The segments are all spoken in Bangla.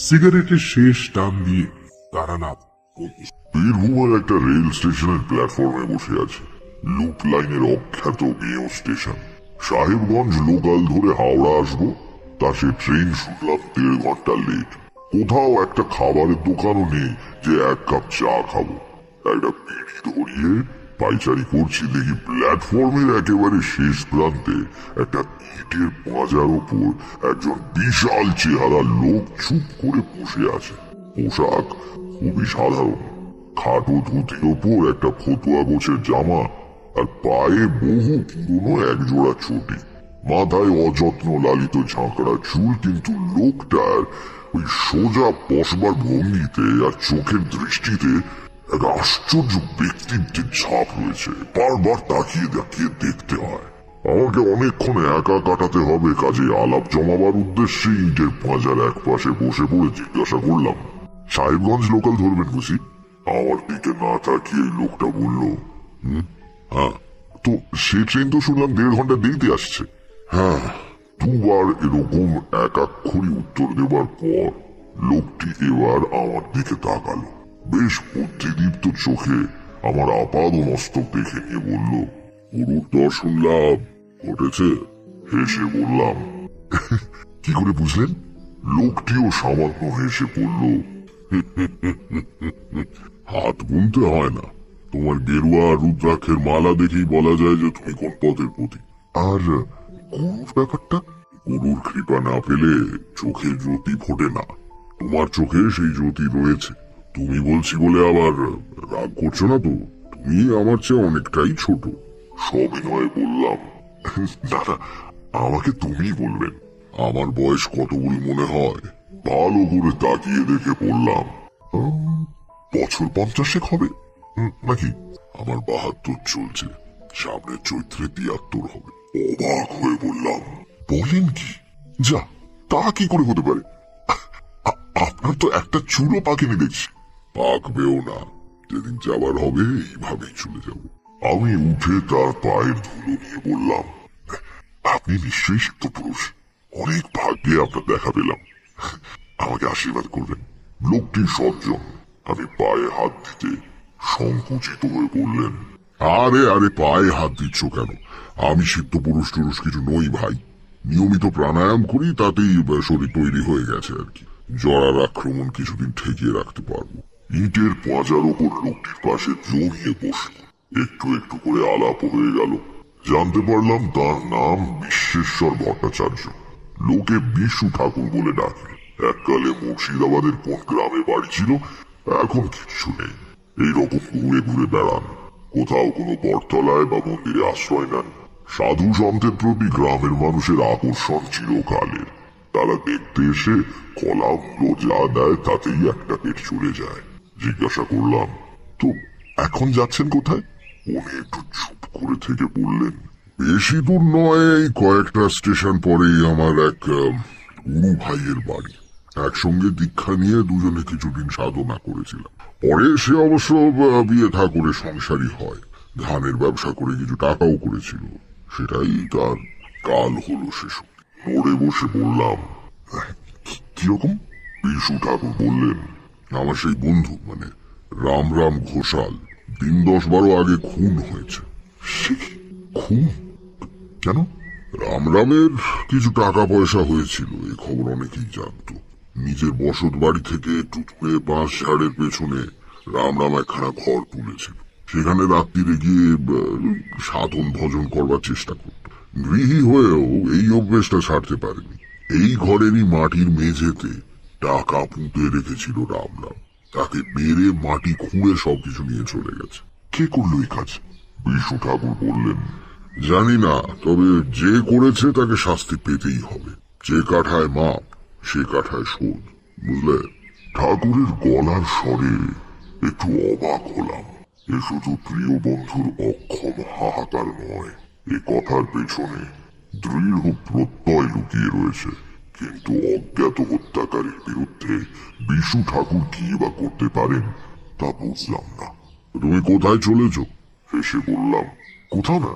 সিগারেটের শেষ টান দিয়ে তারানাথ বীরভূমের একটা রেল স্টেশনের প্ল্যাটফর্মে বসে আছে। লুপ লাইনের অখ্যাত মেয় স্টেশন। সাহেবগঞ্জ লোকাল ধরে হাওড়া আসবো, তা সে ট্রেন শুনলাম 1.5 ঘন্টা লেট। কোথাও একটা খাবারের দোকানও নেই যে 1 কাপ চা খাবো। একটা বিড়ি ধরিয়ে পাইচারি করছি, দেখি প্ল্যাটফর্মের একেবারে শেষ প্রান্তে একটা ইটের পাঁজার ওপর একজন বিশাল চেহারা লোক চুপ করে বসে আছে। পোশাক খুবই সাধারণ, খাটো ধুতির ওপর একটা ফতুয়া গোছের জামা, আর পায়ে বহু পুরনো একজোড়া চটি। মাথায় অযত্ন লালিত ঝাঁকড়া চুল, কিন্তু লোকটার ওই সোজা বসবার ভঙ্গিতে আর চোখের দৃষ্টিতে এক আশ্চর্য ব্যক্তিত্বের ছাপ রয়েছে। বারবার তাকিয়ে তাকিয়ে দেখতে হয়। আমাকে অনেকক্ষণ একা কাটাতে হবে, কাজে আলাপ জমাবার উদ্দেশ্যে ইটের পাঁজার এক পাশে বসে পড়ে জিজ্ঞাসা করলাম, সাহেবগঞ্জ লোকাল ধরবেন বুঝি? আমার দিকে না তাকিয়ে লোকটা বলল, হ্যাঁ। তো সে ট্রেন তো শুনলাম 1.5 ঘন্টা দেরিতে আসছে। হ্যাঁ। 2 বার এরকম একাক্ষরই উত্তর দেবার পর লোকটি এবার আমার দিকে তাকালো। বেশ বুদ্ধিদীপ্ত চোখে আমার আপাদ মস্তক দেখে নিয়ে বলল, গুরুর দর্শন লাভ ঘটেছে। হেসে বললাম, কি করে বুঝলেন? লোকটিও সামান্য হেসে বলল, হাত গুনতে হয় না, তোমার গেরুয়া রুদ্রাক্ষের মালা দেখেই বলা যায় যে তুমি কোন পথের প্রতি। আর গুরুর ব্যাপারটা? গুরুর কৃপা না পেলে চোখে জ্যোতি ফোটে না। তোমার চোখে সেই জ্যোতি রয়েছে। তুমি বলছি বলে আবার রাগ করছো না তো? তুমি আমার চেয়ে অনেকটাই ছোট। সবিনয়ে বললাম, না না, আমাকে তুমি বলবেন। আমার বয়স কত বলে মনে হয়? ভালো করে তাকিয়ে দেখে বললাম, বছর 50 হবে নাকি? আমার 72 চলছে, সামনের চৈত্রে 73 হবে। অবাক হয়ে বললাম, বলেন কি? যা, তা কি করে হতে পারে? আপনার তো একটা চুলও পাকেনি দেখছি। পাকবেও না, যেদিন যাবার হবে এইভাবেই চলে যাব। আমি উঠে তার পায়ের ধুলো নিয়ে বললাম, আপনি নিশ্চয়ই সিদ্ধ পুরুষ। অনেক ভাগ্যে আপনার দেখা পেলাম, আমাকে আশীর্বাদ করবেন। লোকটি সজ্জন। আমি পায়ে হাত দিতে সংকুচিত হয়ে বললেন, আরে আরে, পায়ে হাত দিচ্ছ কেন? আমি সিদ্ধ পুরুষ টুরুষ কিছু নই ভাই। নিয়মিত প্রাণায়াম করি, তাতেই শরীর তৈরি হয়ে গেছে আর কি। জরার আক্রমণ কিছুদিন ঠেকিয়ে রাখতে পারবো। ইটের পাঁজার ওপর লোকটির পাশে জমিয়ে বসল। একটু একটু করে আলাপ হয়ে গেল। জানতে পারলাম তার নাম বিশ্বেশ্বর ভট্টাচার্য। লোকে বিশু ঠাকুর বলে ডাকে। এককালে মুর্শিদাবাদের কোন গ্রামে বাড়ি ছিল, এখন কিচ্ছু নেই। এইরকম ঘুরে ঘুরে বেড়ান। কোথাও কোনো বটতলায় বা মন্দিরে আশ্রয় নেন। সাধু সন্তের প্রতি গ্রামের মানুষের আকর্ষণ চিরকালের। তারা দেখতে এসে কলা মূলো যা দেয় তাতেই একটা পেট চলে যায়। জিজ্ঞাসা করলাম, তো এখন যাচ্ছেন কোথায়? উনি একটু চুপ করে থেকে বললেন, বেশি দূর নয়, এই কয়েকটা স্টেশন পরেই আমার এক গুরু ভাইয়ের বাড়ি। একসঙ্গে দীক্ষা নিয়ে দুজনে কিছুদিন সাধনা করেছিলাম। পরে সে অবশ্য বিয়ে থা করে সংসারী হয়। ধানের ব্যবসা করে কিছু টাকাও করেছিল। সেটাই তার কাল হলো শেষ। নড়ে বসে বললাম, কিরকম? বিশু ঠাকুর বললেন, আমার সেই বন্ধু, মানে রাম ঘোষাল, 10-12 আগে খুন হয়েছে। খুন? কেন? রামের কিছু টাকা পয়সা হয়েছিল, এই খবর অনেকেই জানত। নিজের বসত বাড়ি থেকে একটু দূরে বাঁশ ঝাড়ের পেছনে রাম একখানা ঘর তুলেছিল। সেখানে রাত্রিরে গিয়ে সাধন ভজন করবার চেষ্টা করত। গৃহী হয়েও এই অভ্যেসটা ছাড়তে পারেনি। এই ঘরেরই মাটির মেঝেতে টাকা পুঁতে রেখেছিল রাম। তাকে মেরে মাটি খুঁড়ে সবকিছু নিয়ে চলে গেছে। কে করলো এই কাজ? বিশু ঠাকুর বললেন, জানি না, তবে যে করেছে তাকে শাস্তি পেতেই হবে। যে কাঠায় মাপ, সে কাঠায় শোধ, বুঝলে? ঠাকুরের গলার স্বরে একটু অবাক হলাম। এ শুধু প্রিয় বন্ধুর অক্ষম হাহাকার নয়, এ কথার পেছনে দৃঢ় প্রত্যয় লুকিয়ে রয়েছে। কিন্তু অজ্ঞাত হত্যাকারীর বিরুদ্ধে বিশু ঠাকুর কি বা করতে পারেন তা বুঝলাম না। তুমি কোথায় চলেছ? হেসে বললাম, কোথাও না,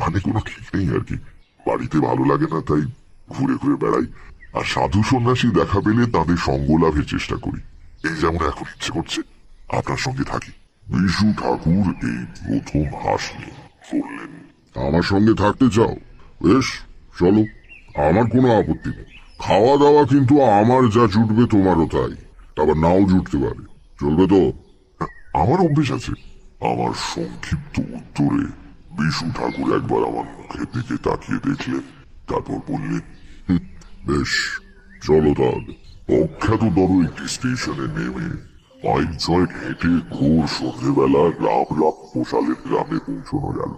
মানে কোনো ঠিক নেই আর কি। বাড়িতে ভালো লাগে না, তাই ঘুরে ঘুরে বেড়াই। আর সাধু সন্ন্যাসী দেখা পেলে তাদের সঙ্গ লাভের চেষ্টা করি। এই যেমন এখন ইচ্ছে করছে আপনার সঙ্গে থাকি। বিশু ঠাকুর এই প্রথম হাসলেন, বললেন, আমার সঙ্গে থাকতে চাও? বেশ, চলো, আমার কোনো আপত্তি নেই। খাওয়া দাওয়া কিন্তু আমার যা জুটবে তোমারও তাই, আবার নাও জুটতে পারে। চলবে তো? আমার অভ্যেস আছে। আমার সংক্ষিপ্ত উত্তরে বিশু ঠাকুর একবার আমার মুখের দিকে তাকিয়ে দেখলেন, তারপর বললেন, বেশ, চলো তাহলে। অখ্যাততর একটি স্টেশনে নেমে 5-6 হেঁটে ঘোর সন্ধেবেলা রাম ঘোষালের গ্রামে পৌঁছানো গেল।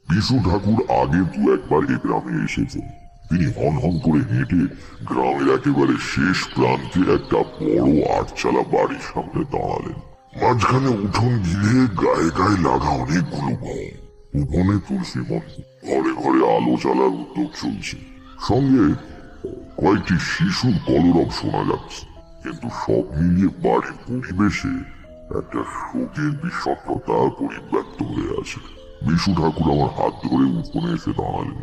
বিশু ঠাকুর আগে 2-1 এ গ্রামে এসেছেন। তিনি হন হন করে হেঁটে গ্রামের একেবারে শেষ প্রান্তে একটা বড় 8চালা বাড়ির সামনে দাঁড়ালেন। মাঝখানে উঠোন ঘিরে গায়ে গায়ে লাগা অনেকগুলো ঘর। উঠোনে তুলসী মঞ্চ, ঘরে ঘরে আলো জ্বালার উদ্যোগ চলছে। সঙ্গে কয়েকটি শিশুর কলরব শোনা যাচ্ছে। কিন্তু সব মিলিয়ে বাড়ির পরিবেশে একটা শোকের বিষণ্ণতা পরিব্যাপ্ত হয়ে আছে। বিশু ঠাকুর আমার হাত ধরে উঠোনে এসে দাঁড়ালেন।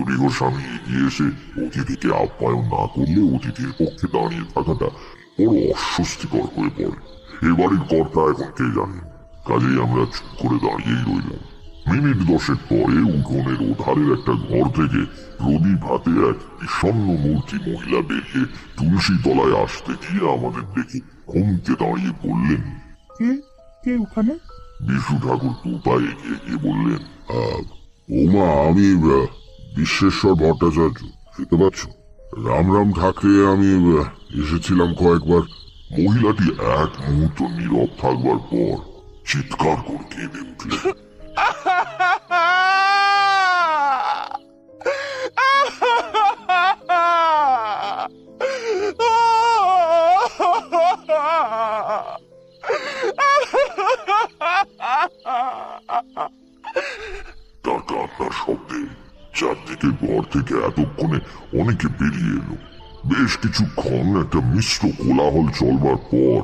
গৃহ স্বামী এগিয়ে এসে অতিথিকে আপ্যায়ন না করলে অতিথির পক্ষে দাঁড়িয়ে থাকাটা বড় অস্বস্তিকর হয়ে পড়ে। এ বাড়ির কর্তা এখন কে জানে, কাজেই আমরা চুপ করে দাঁড়িয়েই রইলাম। মিনিট 10 পরে উঠোনের ওধারের একটা ঘর থেকে প্রদীপ হাতে এক বিষণ্ণ মূর্তি মহিলা বেরিয়ে তুলসী তলায় আসতে গিয়ে আমাদের দেখে থমকে দাঁড়িয়ে বললেন, কে ওখানে? বিশু ঠাকুর 2 পা এগিয়ে গিয়ে বললেন, ওমা, আমি বিশ্বেশ্বর ভট্টাচার্য, শুনতে পাচ্ছ? রাম রাম ঠাকরে, আমি এসেছিলাম কয়েকবার। মহিলাটি এক মুহূর্ত নীরব থাকবার পর চিৎকার করে কেঁদে উঠলেন। তার কান্নার শব্দে চারদিকে ঘর থেকে এতক্ষণে অনেকে বেরিয়ে এলো। বেশ কিছুক্ষণ একটা মিশ্র কোলাহল চলবার পর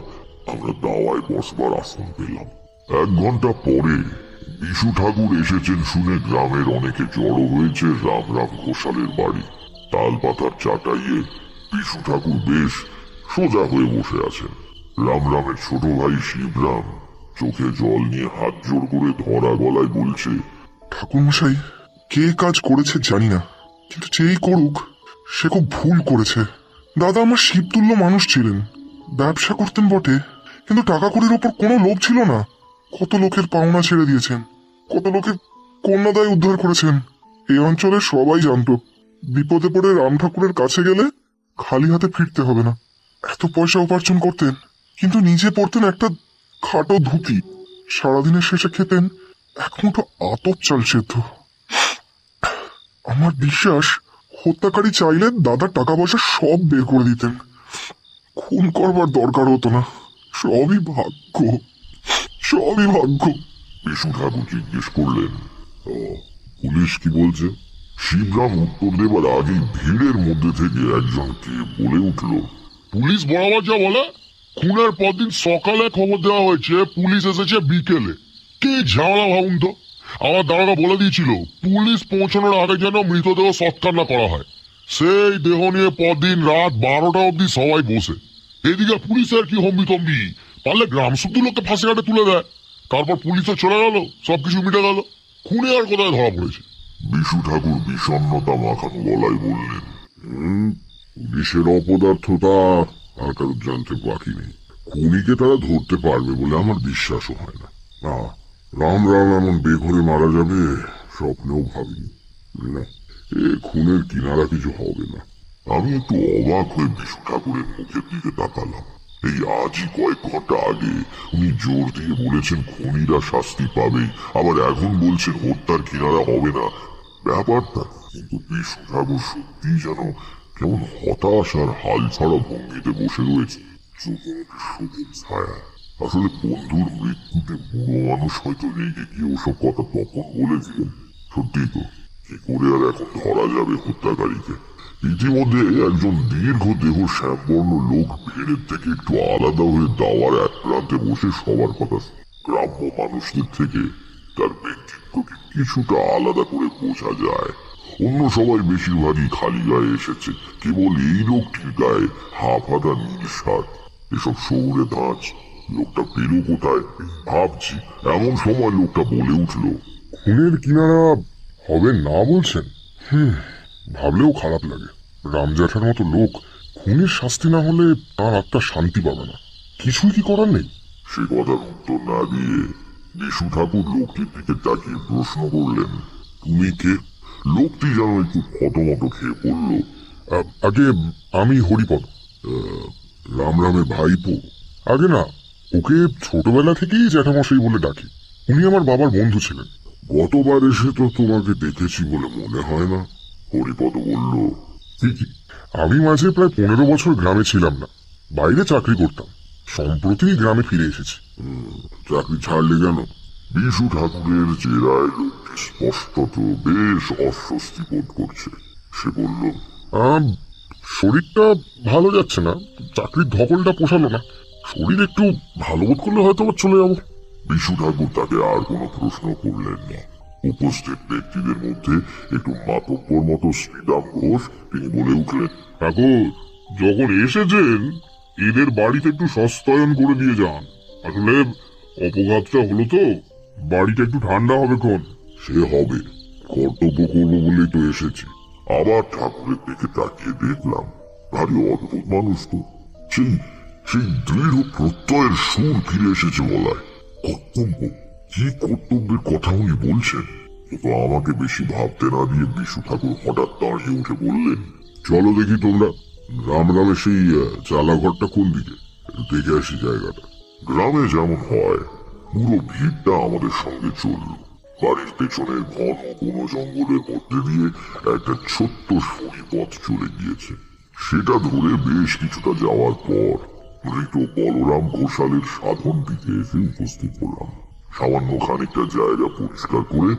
আমরা দাওয়ায় বসবার আসন পেলাম। 1 ঘন্টা পরে বিশু ঠাকুর এসেছেন শুনে গ্রামের অনেকে জড়ো হয়েছে রাম ঘোষালের বাড়ি। তাল পাতার চাটাইয়ে বিশু ঠাকুর বেশ সোজা হয়ে বসে আছেন। রামের ছোট ভাই শিবরাম চোখে জল নিয়ে হাত জোড় করে ধরা গলায় বলছে, ঠাকুরমশাই, কে কাজ করেছে জানি না, কিন্তু যেই করুক সে খুব ভুল করেছে। দাদা আমার শিবতুল্য মানুষ ছিলেন, ব্যবসা করতেন বটে, কিন্তু টাকা কড়ির ওপর কোনো লোভ ছিল না। কত লোকের পাওনা ছেড়ে দিয়েছেন, কত লোকের কন্যাদায় উদ্ধার করেছেন। এই অঞ্চলে সবাই জানত বিপদে পড়ে রাম ঠাকুরের কাছে গেলে খালি হাতে ফিরতে হবে না। এত পয়সা উপার্জন করতেন, কিন্তু নিজে পড়তেন একটা খাটো ধুতি। সারাদিনের শেষে খেতেন 1 মুঠো আতপ চাল সেদ্ধ। আমার বিশ্বাস হত্যাকারী চাইলে দাদার টাকা পয়সা সব বের করে দিতেন, খুন করবার দরকার হতো না। সবই ভাগ্য, সবই ভাগ্য। বিশু ঠাকুর জিজ্ঞেস করলেন, পুলিশ কি বলছে? শিবরাম উত্তর দেবার আগেই ভিড়ের মধ্যে থেকে একজন কে বলে উঠল, পুলিশ বরাবর যা বলে, খুনের পরদিন সকালে খবর দেওয়া হয়েছে, পুলিশ এসেছে বিকেলে। কি ঝামেলা ভাবুন তো। আমার দাদারা বলে দিয়েছিল পুলিশ পৌঁছানোর আগে যেন মৃতদেহ সৎকার না করা হয়। সেই দেহ নিয়ে পরদিন রাত 12টা অব্দি সবাই বসে। এদিকে পুলিশের কি হম্বিতম্বি, পারলে গ্রাম শুদ্ধ লোককে ফাঁসি কাটে তুলে দেয়। তারপর পুলিশে চলে গেল, সবকিছু মিটে গেল। খুনে আর কোথায় ধরা পড়েছে? বিশু ঠাকুর বিষণ্ণতা মাখানো গলায় বললেন, পুলিশের অপদার্থতা আর কারোর জানতে বাকি নেই। খুনিকে তারা ধরতে পারবে বলে আমার বিশ্বাসও হয় না। রাম এমন বেঘরে মারা যাবে স্বপ্নেও ভাবিনি। না, এ খুনের কিনারা কিছু হবে না। আমি একটু অবাক হয়ে বিশু ঠাকুরের মুখের দিকে তাকালাম। এই আজই কয়েক ঘন্টা আগে উনি জোর দিয়ে বলেছেন খুনিরা শাস্তি পাবে, আবার এখন বলছেন হত্যার কিনারা হবে না। ব্যাপারটা কিন্তু বিশু ঠাকুর সত্যি যেন কেমন হতাশ আর হাল ছাড়া ভঙ্গিতে বসে রয়েছে, চোখে শোকের ছায়া। আসলে বন্ধুর মৃত্যুতে বুড়ো মানুষ হয়তো রেগে গিয়ে ওসব কথা তখন বলেছিলেন। সত্যি তো, কি করে আর এখন ধরা যাবে হত্যাকারীকে? ইতিমধ্যে একজন দীর্ঘ দেহ শ্যামবর্ণ লোক ভিড়ের থেকে একটু আলাদা হয়ে দাওয়ার এক প্রান্তে বসে সবার কথা। গ্রাম্য মানুষদের থেকে তার ব্যক্তিত্বকে কিছুটা আলাদা করে বোঝা যায়। অন্য সবাই বেশিরভাগই খালি গায়ে এসেছে, কেবল এই লোকটির গায়ে হাফ হাতা নীল শার্ট। এসব শহুরে ধাঁচ। লোকটা পেল কোথায় ভাবছি, এমন সময় লোকটা বলে উঠলো, খুনের কিনারা হবে না বলছেন? ভাবলেও খারাপ লাগে। রামজাঠার মতো লোক খুনের শাস্তি না হলে তার আত্মা শান্তি পাবে না। কিছুই কি করার নেই? সে কথার উত্তর না দিয়ে বিশু ঠাকুর লোকটির দিকে তাকিয়ে প্রশ্ন করলেন, তুমি কে? লোকটি যেন একটু ফটোমটো খেয়ে পড়ল, আগে আমি হরিপদ। রামরামের ভাইপো? আগে না, ওকে ছোটবেলা থেকেই জ্যাঠামশাই বলে ডাকি। উনি আমার বাবার বন্ধু ছিলেন। গতবার এসে তো তোমাকে দেখেছি বলে মনে হয় না। হরিপদ বলল, ঠিকই, আমি মাঝে প্রায় 15 বছর গ্রামে ছিলাম না, বাইরে চাকরি করতাম। সম্প্রতি গ্রামে ফিরে এসেছি। চাকরি ছাড়লে কেন? বিশু ঠাকুরের জেরায় লোকটি স্পষ্টত বেশ অস্বস্তি বোধ করছে। সে বলল, শরীরটা ভালো যাচ্ছে না, চাকরির ধকলটা পোষালো না। শরীর একটু ভালো বোধ করলে হয়তো আবার চলে যাবো। বিশু ঠাকুর তাকে আর কোনো প্রশ্ন করলেন না। উপস্থিত ব্যক্তিদের মধ্যে একটু মাতব্বর মতো শ্রীরাম ঘোষ, তিনি বলে উঠলেন, ঠাকুর, যখন এসেছেন এদের বাড়িতে একটু সস্তায়ন করে দিয়ে যান। আসলে অপঘাতটা হলো তো, বাড়িটা একটু ঠান্ডা হবে ক্ষণ। সে হবে, কর্তব্য করবো বলেই তো এসেছি। আবার ঠাকুরের দিকে তাকিয়ে দেখলাম, ভারী অদ্ভুত মানুষ তো। সেই সেই দৃঢ় প্রত্যয়ের সুর ফিরে এসেছে বলায়। কর্তব্য, কি কর্তব্যের কথা উনি বলছেন? তো আমাকে বেশি ভাবতে না দিয়ে বিশু ঠাকুর হঠাৎ দাঁড়িয়ে উঠে বললেন, চলো দেখি তোমরা, রামরামের সেই চালাঘরটা কোন দিকে, দেখে আসি জায়গাটা। গ্রামে যেমন হয় পুরো ভিড়টা আমাদের সঙ্গে চলল। বাড়ির পেছনের ঘন বন জঙ্গলের মধ্যে দিয়ে একটা ছোট্ট সরু পথ চলে গিয়েছে। সেটা ধরে বেশ কিছুটা যাওয়ার পর মৃত বলরাম ঘোষালের সাধন দিতে এসে উপস্থিত হলাম। সামান্য খানিকটা জায়গা পরিষ্কার করে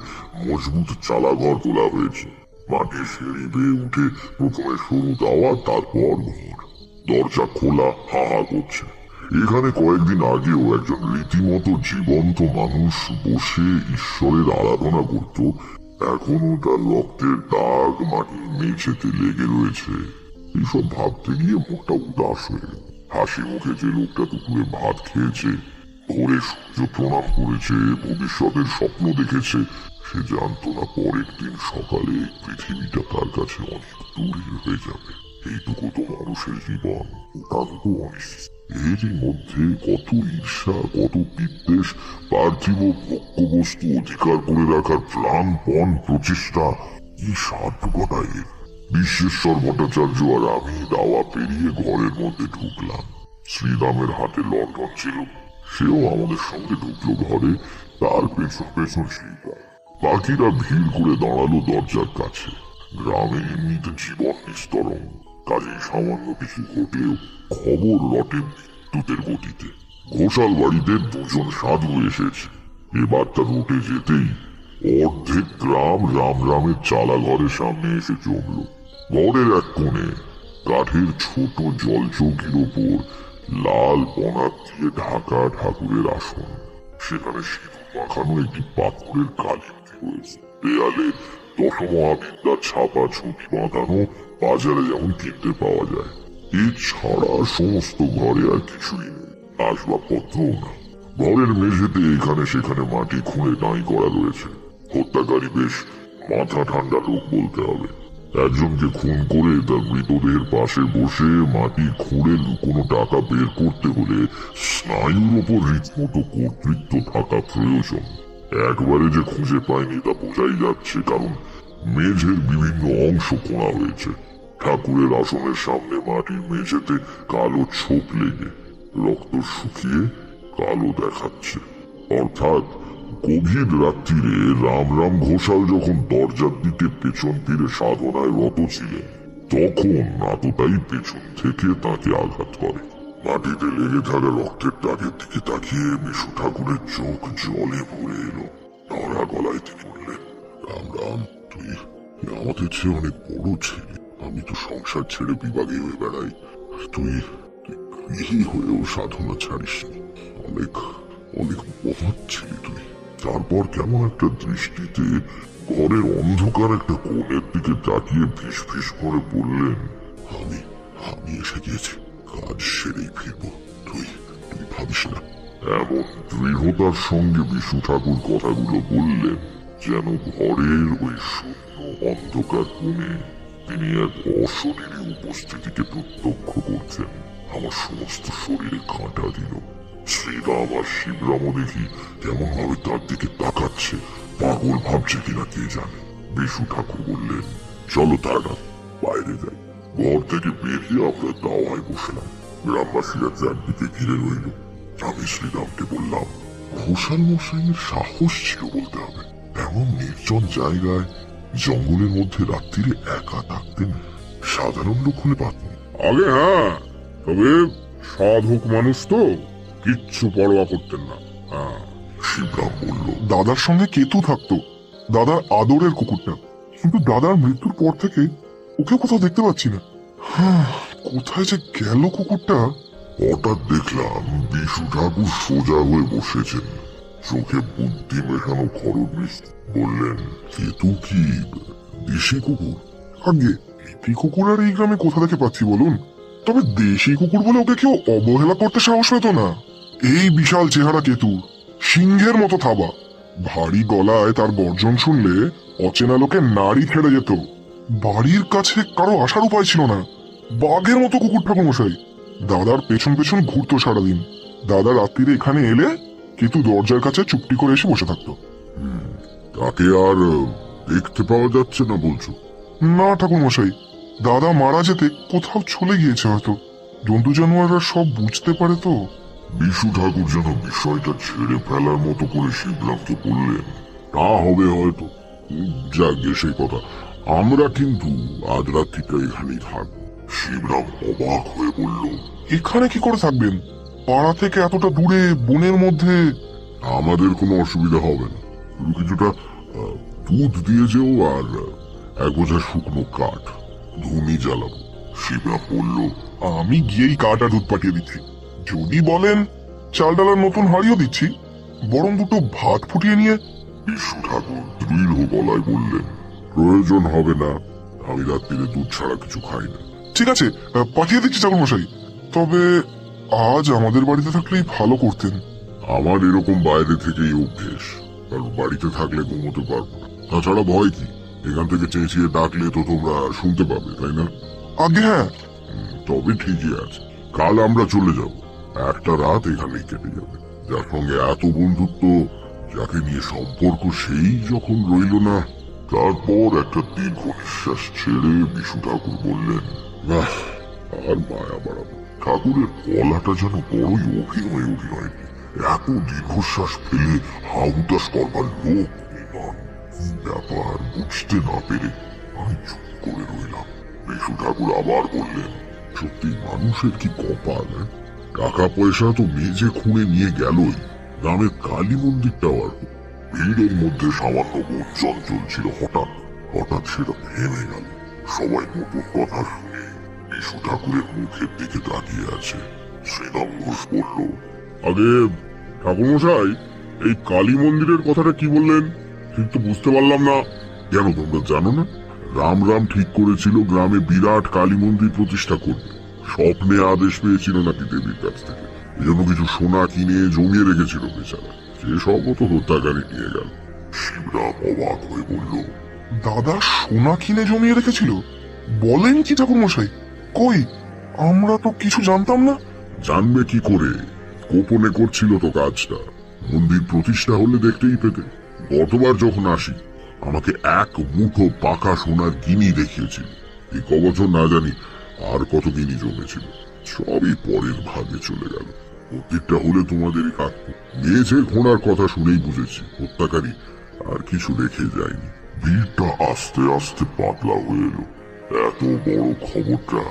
মজবুত চালাঘর তোলা হয়েছে। মাটির সিঁড়ি বেয়ে উঠে প্রথমে সরু দাওয়া, তারপর ঘর। দরজা খোলা, হা হা করছে। এখানে কয়েকদিন আগেও একজন রীতিমতো জীবন্ত মানুষ বসে ঈশ্বরের আরাধনা করত। এখনো তার রক্তের দাগ মাটির মেঝেতে লেগে রয়েছে। এইসব ভাবতে গিয়ে মনটা উদাস হয়ে গেল। হাসি মুখে যে লোকটা দুপুরে ভাত খেয়েছে, ভোরে সূর্য প্রণাম করেছে, ভবিষ্যতের স্বপ্ন দেখেছে, সে জানতো না পরের দিন সকালে পৃথিবীটা তার কাছে অনেক দূরে হয়ে যাবে। এইটুকু তো মানুষের জীবন, অত্যন্ত অনিশ্চিত। এরই মধ্যে কত ঈর্ষা, কত বিদ্বেষ, পার্থিব ভোগ্যবস্তু অধিকার করে রাখার প্রাণপণ প্রচেষ্টা, কি সার্থকতা এর! বিশ্বেশ্বর ভট্টাচার্য আর আমি দাওয়া পেরিয়ে ঘরের মধ্যে ঢুকলাম। শ্রীরামের হাতে লন্ডন ছিল, সেও আমাদের সঙ্গে ঢুকলো ঘরে। তার পেছন পেছন শ্রীরাম। বাকিরা ভিড় করে দাঁড়ালো দরজার কাছে। গ্রামে এমনিতে জীবন নিস্তরণ, কাজেই সামান্য কিছু ঘটেও খবর রটে বিদ্যুতের গতিতে। ঘোষাল বাড়িতে দুজন সাধু এসেছে। এবার তা রটে যেতেই অর্ধেক গ্রাম রামরামের চালাঘরের সামনে এসে জমল। ঘরের এক কোণে কাঠের ছোট জলচৌকির ওপর লাল বনাত দিয়ে ঢাকা ঠাকুরের আসন। সেখানে সিঁদুর মাখানো একটি পাথরের কালিমূর্তি রয়েছে। দেয়ালে দশমহাবিদ্যার ছাপা ছবি বাঁধানো, বাজারে যেমন কিনতে পাওয়া যায়। এছাড়া সমস্ত ঘরে আর কিছুই নেই, আসবাবপত্রও না। ঘরের মেঝেতে এখানে সেখানে মাটি খুঁড়ে নাই করা রয়েছে। হত্যাকারী বেশ মাথা ঠান্ডা লোক বলতে হবে। একজনকে খুন করে তার মৃতদেহের পাশে বসে মাটি খুঁড়ে লুকোনো টাকা বের করতে হলে স্নায়ুর ওপর রীতিমতো কর্তৃত্ব থাকা প্রয়োজন। একবারে যে খুঁজে পায়নি তা বোঝাই যাচ্ছে, কারণ মেঝের বিভিন্ন অংশ খোঁড়া হয়েছে। ঠাকুরের আসনের সামনে মাটির মেঝেতে কালো ছোপ লেগে রক্ত শুকিয়ে কালো দেখাচ্ছে। অর্থাৎ গভীর রাত্রিরে রামরাম ঘোষাল যখন দরজার দিকে পেছন ফিরে সাধনায় রত ছিলেন, তখন আততায়ী পেছন থেকে তাকে আঘাত করে। মাটিতে লেগে থাকা রক্তের দাগের দিকে তাকিয়ে বিশু ঠাকুরের চোখ জলে ভরে এলো। ধরা গলায় তিনি বললেন, রামরাম, তুই আমাদের চেয়ে অনেক বড় ছেলে। আমি তো সংসার ছেড়ে বিভাগে হয়ে বেড়াই, তুই গৃহী হয়েও সাধনা ছাড়িসনি। অনেক অনেক মহৎ ছিলি তুই। তারপর কেমন একটা দৃষ্টিতে ঘরের অন্ধকার একটা কোণের দিকে তাকিয়ে ফিস ফিস করে বললেন, আমি আমি এসে গিয়েছি, কাজ সেরেই ফিরবো, তুই তুই ভাবিস না। এমন দৃঢ়তার সঙ্গে বিশু ঠাকুর কথাগুলো বললেন যেন ঘরের ওই শূন্য অন্ধকার কোণে তিনি এক অশরীরী উপস্থিতিকে প্রত্যক্ষ করছেন। আমার সমস্ত শরীরে কাঁটা দিল। শ্রীরাম আর শিবরামও দেখি কেমন ভাবে তার দিকে তাকাচ্ছে, পাগল ভাবছে কিনা কে জানে। বিশু ঠাকুর বললেন, চলো তারা বাইরে যাই। ঘর থেকে বেরিয়ে আমরা দাওয়ায় বসলাম। গ্রামবাসীরা চারদিকে ঘিরে রইল। আমি শ্রীরামকে বললাম, ঘোষাল মশাইয়ের সাহস ছিল বলতে হবে, এমন নির্জন জায়গায় জঙ্গলের মধ্যে রাত্রিরে একা থাকতেন। সাধারণ লোক হলে পারতেন। আগে হ্যাঁ, তবে সাধক মানুষ তো কিচ্ছু পরোয়া করতেন না। হ্যাঁ, শিবরাম বলল, দাদার সঙ্গে কেতু থাকতো, দাদার আদরের কুকুরটা, কিন্তু দাদার মৃত্যুর পর থেকে ওকে কোথাও দেখতে পাচ্ছি না। কোথায় যে গেল কুকুরটা। হঠাৎ দেখলাম বিশু ঠাকুর সোজা হয়ে বসেছেন, চোখে বুদ্ধি মেশানো খরচ মিষ্টি। বললেন, কেতু কি দেশি কুকুর? আগে এটি কুকুর আর এই গ্রামে কোথা থেকে পাচ্ছি বলুন? তবে দেশি কুকুর বলে ওকে কেউ অবহেলা করতে সাহস পেত না। এই বিশাল চেহারা কেতুর, সিংহের মতো থাবা, ভারী গলায় তার গর্জন শুনলে অচেনা লোকে নাড়ি ছেড়ে যেত। বাড়ির কাছে কারো আসার উপায় ছিল না। বাঘের মতো কুকুর ঠাকুর মশাই। দাদার পেছন পেছন ঘুরতো সারাদিন। দাদা রাত্রিরে এখানে এলে কেতু দরজার কাছে চুপটি করে এসে বসে থাকতো। তাকে আর দেখতে পাওয়া যাচ্ছে না বলছো? না ঠাকুর মশাই, দাদা মারা যেতে কোথাও চলে গিয়েছে হয়তো। জন্তু জানোয়াররা সব বুঝতে পারে তো। বিশু ঠাকুর যেন বিষয়টা ছেড়ে ফেলার মতো করে শিবরামকে বললেন, তা হবে হয়তো, যাক গে সেই কথা, আমরা কিন্তু আজ রাত্রিটা এখানেই থাকবো। শিবরাম অবাক হয়ে বলল, এখানে কি করে থাকবেন? পাড়া থেকে এতটা দূরে বনের মধ্যে। আমাদের কোনো অসুবিধা হবে না, শুধু কিছুটা দুধ দিয়ে যেও আর এক বোঝা শুকনো কাঠ, ধুনি জ্বালাবো। শিবরাম বলল, আমি গিয়েই কাঠ আর দুধ পাঠিয়ে দিচ্ছি। যদি বলেন চাল ডালার নতুন হাড়িও দিচ্ছি, বরং দুটো ভাত ফুটিয়ে নিয়ে। বিশু ঠাকুর দৃঢ় গলায় বললেন, প্রয়োজন হবে না, আমি রাত্রিরে দুধ ছাড়া কিছু খাই না। ঠিক আছে, পাঠিয়ে দিচ্ছি ঠাকুর মশাই। তবে আজ আমাদের বাড়িতে থাকলেই ভালো করতেন। আমার এরকম বাইরে থেকেই অভ্যেস, কারণ বাড়িতে থাকলে ঘুমোতে পারবো না। তাছাড়া ভয় কি, এখান থেকে চেঁচিয়ে ডাকলে তো তোমরা শুনতে পাবে, তাই না? আগে হ্যাঁ। তবে ঠিকই আছে, কাল আমরা চলে যাব। একটা রাত এখানেই কেটে যাবে। যার সঙ্গে এত বন্ধুত্ব, যাকে নিয়ে সম্পর্ক, সেই যখন রইল না। তারপর একটা দীর্ঘ নিঃশ্বাস ছেড়ে বিশু ঠাকুর বললেন, আহ, আর মায়া বাড়াবো। ঠাকুরের গলাটা যেন বড়ই অভিনয়। এত দীর্ঘশ্বাস ফেলে হাউতাস করবার লোক নন। ব্যাপার বুঝতে না পেরে আমি চুপ করে রইলাম। বিশু ঠাকুর আবার বললেন, সত্যি মানুষের কি কপাল। টাকা পয়সা তো মেজে খুঁড়ে নিয়ে গেলই, গ্রামের কালী মন্দিরটাও আর ভিড়ের মধ্যে সামান্য গুঞ্জন চলছিল। হঠাৎ সেটা থেমে গেল। সবাই নতুন কথা শুনে বিশু ঠাকুরের মুখের দিকে তাকিয়ে আছে। শ্রীরাম ঘোষ বলল, আগে ঠাকুরমশাই, এই কালী মন্দিরের কথাটা কি বললেন? ঠিক তো বুঝতে পারলাম না। কেন তোমরা জানো না? রাম ঠিক করেছিল গ্রামে বিরাট কালী মন্দির প্রতিষ্ঠা করবে। স্বপ্নে আদেশ পেয়েছিল নাকি দেবীর কাছ থেকে। এজন্য কিছু সোনা কিনে জমিয়ে রেখেছিল বেচারা, সেসব তো হত্যাকারী নিয়ে গেল। শিবরাম অবাক হয়ে বলল, দাদা সোনা কিনে জমিয়ে রেখেছিল? বলেন কি ঠাকুর মশাই? কই, আমরা তো কিছু জানতাম না। জানবে কি করে, গোপনে করছিল তো কাজটা। মন্দির প্রতিষ্ঠা হলে দেখতেই পেতে। গতবার যখন আসি, আমাকে এক মুঠো পাকা সোনার গিনি দেখিয়েছিল। এই কবছর না জানি আর কত গিনি জমেছিল। সবই পরের ভাগে চলে গেল। মন্দিরটা হলে তোমাদেরই কাটতো। মেঝে ঘোড়ার কথা শুনেই বুঝেছি হত্যাকারী আর কিছু রেখে যায়নি। ভিড়টা আস্তে আস্তে পাতলা হয়ে এলো। এত বড় খবরটা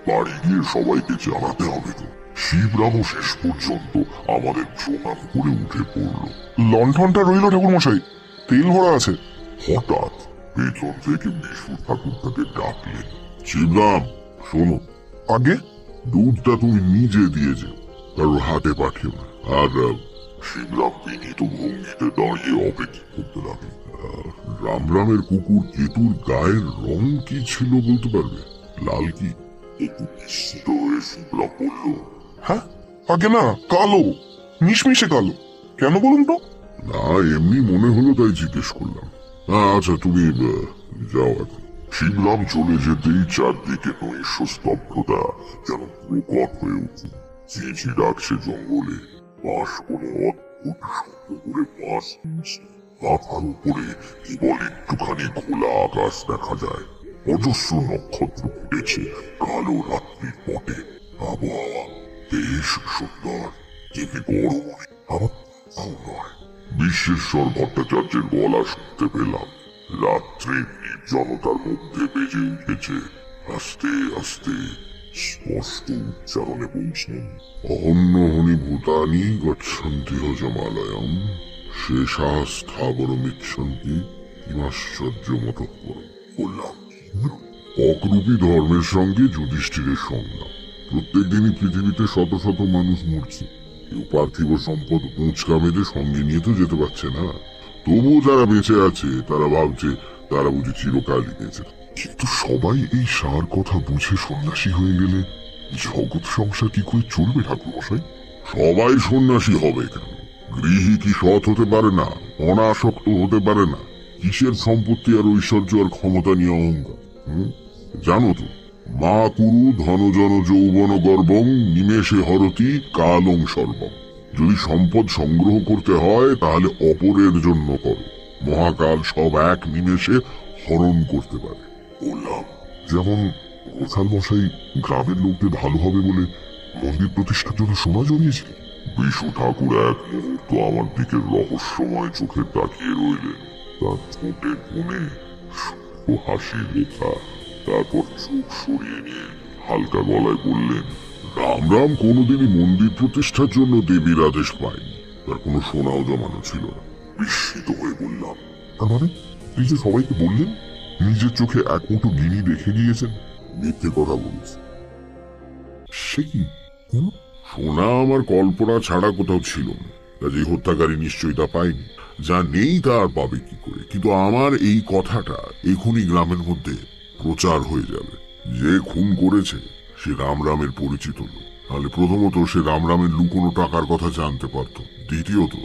বাড়ি গিয়ে সবাইকে জানাতে হবে তো। শিবরামও শেষ পর্যন্ত আমাদের প্রণাম করে উঠে পড়ল। লণ্ঠনটা রইল ঠাকুর মশাই, তেল ভরা আছে। হঠাৎ পেছন থেকে বিশু ঠাকুর তাকে ডাকলেন, শিবরাম শোনো। আগে দুধটা তুমি নিজে দিয়ে যেও, কারোর হাতে পাঠিও না। আর শিবরাম বিনীত ভঙ্গিতে দাঁড়িয়ে অপেক্ষা করতে লাগলো। রামরামের কুকুর কেতুর গায়ের রং কি ছিল বলতে পারবে? লাল কি? একটু বিস্মিত হয়ে শিবরাম বলল, হ্যাঁ, আগে না, কালো, মিশমিশে কালো। কেন বলুন তো? না, এমনি মনে হলো তাই জিজ্ঞেস করলাম। আচ্ছা, তুমি যাও এখন। শিবরাম চলে যেতেই চারদিকে নৈশ স্তব্ধতা যেন প্রকট হয়ে উঠল। ঝিঝি ডাকছে জঙ্গলে, বাঁশ কোনো অদ্ভুত শব্দ করে বাঁশ দিচ্ছে। মাথার উপরে কেবল একটুখানি খোলা আকাশ দেখা যায়। অজস্র নক্ষত্র ফুটেছে কালো রাত্রির পটে। আবহাওয়া বেশ সুন্দর, কিন্তু গরম আবার তাও নয়। বিশ্বেশ্বর ভট্টাচার্যের গলা শুনতে পেলাম। রাত্রির নির্জনতার মধ্যে বেজে উঠেছে আস্তে আস্তে, স্পষ্ট উচ্চারণে বলছেন, অহন্যহনি ভূতানি গচ্ছন্তি হজমালয়ম শেষা স্থাবরমিচ্ছন্তি কিমাশ্চর্যমতঃ পরম। বললাম, অকরূপী ধর্মের সঙ্গে যুধিষ্ঠিরের সংগ্রাম। প্রত্যেক দিনই পৃথিবীতে শত শত মানুষ মরছে। কেউ পার্থিব সম্পদ পৌঁছকা মেয়েদের সঙ্গে নিয়ে তো যেতে পারছে না। তবুও যারা বেঁচে আছে তারা ভাবছে তারা বুঝি চিরকালই বেঁচে। কিন্তু সবাই এই সার কথা বুঝে সন্ন্যাসী হয়ে গেলে জগৎ সংসার কি করে চলবে ঠাকুরমশাই? সবাই সন্ন্যাসী হবে কেন? গৃহী কি সৎ হতে পারে না? অনাসক্ত হতে পারে না? কিসের সম্পত্তি আর ঐশ্বর্য আর ক্ষমতা নিয়ে অহংকার? জানো তো, মা কুরু ধনজন যৌবন গর্বং নিমেষে হরতি কালং সর্বং। যদি সম্পদ সংগ্রহ করতে হয় তাহলে অপরের জন্য করো, মহাকাল সব এক নিমেষে হরণ করতে পারে। বললাম, যেমন গোসাল মশাই গ্রামের লোকদের ভালো হবে বলে মন্দির প্রতিষ্ঠার জন্য সোনা জমিয়েছিল। বিশু ঠাকুর এক মুহূর্ত আমার দিকে রহস্যময় চোখে তাকিয়ে রইলেন। তার ঠোঁটের কোণে সূক্ষ্ম হাসির রেখা। তারপর চোখ সরিয়ে নিয়ে হালকা গলায় বললেন, রামরাম কোনোদিনই মন্দির প্রতিষ্ঠার জন্য দেবীর আদেশ পায়নি। তার কোনো সোনাও জমানো ছিল না। বিস্মিত হয়ে বললাম, তার মানে তুই যে সবাইকে বললেন নিজের চোখে এক মুঠো গিনি দেখে গিয়েছেন? মিথ্যে কথা বলেছে। সে কি? সোনা আমার কল্পনা ছাড়া কোথাও ছিল না। কাজে হত্যাকারী নিশ্চয়ই তা পায়নি। যা নেই তা আর পাবে কি করে? কিন্তু আমার এই কথাটা এখনই গ্রামের মধ্যে প্রচার হয়ে যাবে। যে খুন করেছে সে রামরামের পরিচিত লোক। তাহলে প্রথমত সে রামরামের লুকোনো টাকার কথা জানতে পারত। দ্বিতীয়ত,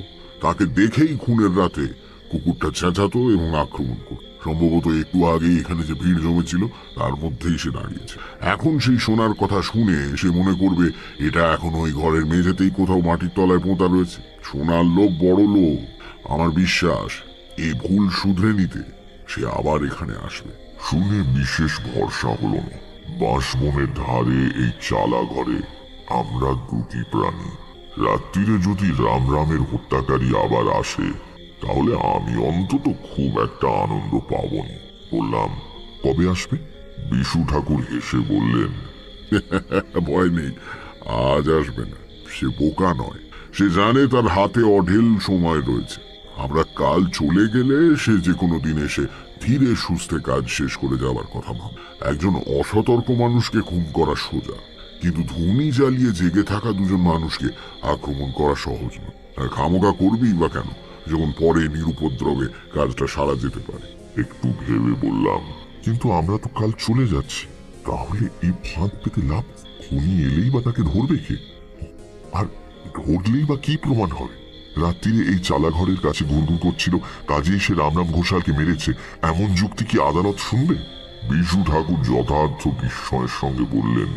তাকে দেখেই খুনের রাতে কুকুরটা চেঁচাতো এবং আক্রমণ করত। সম্ভবত একটু আগে এখানে যে ভিড় জমেছিল তার মধ্যেই সে দাঁড়িয়েছে। এখন সেই সোনার কথা শুনে সে মনে করবে এটা এখন ওই ঘরের মেঝেতেই কোথাও মাটির তলায় পোঁতা রয়েছে। সোনার লোক বড় লোক। আমার বিশ্বাস এই ভুল শুধরে নিতে সে আবার এখানে আসবে। শুনে বিশেষ ভরসা হলো না। বাঁশবনের ধারে এই চালা ঘরে আমরা দুটি প্রাণী। রাত্রিরে যদি রামরামের হত্যাকারী আবার আসে তাহলে আমি অন্তত খুব একটা আনন্দ পাবনি। বললাম, কবে আসবে? বিশু ঠাকুর হেসে বললেন, ভয় নেই, আজ আসবে না। সে বোকা নয়, সে জানে তার হাতে অঢেল সময় রয়েছে। আমরা কাল চলে গেলে সে যে কোনো দিন এসে ধীরে সুস্থে কাজ শেষ করে যাওয়ার কথা ভাবে। একজন অসতর্ক মানুষকে খুন করা সোজা, কিন্তু ধুনি জ্বালিয়ে জেগে থাকা দুজন মানুষকে আক্রমণ করা সহজ নয়। খামোকা করবি বা কেন, যখন পরে নিরুপদ্রবে কাজটা সারা যেতে পারে। একটু ভেবে বললাম, কিন্তু আমরা তো কাল চলে যাচ্ছি। তাহলে এই ফাঁদ পেতে লাভ? খুনি এলেই বা তাকে ধরবে কে? আর ধরলেই বা কি প্রমাণ হবে? রাত্রিরে এই চালাঘরের কাছে গুনগুন করছিল, কাজেই সে রামরাম ঘোষালকে মেরেছে, এমন যুক্তি কি আদালত শুনবে? বিশু ঠাকুর যথার্থ বিস্ময়ের সঙ্গে বললেন,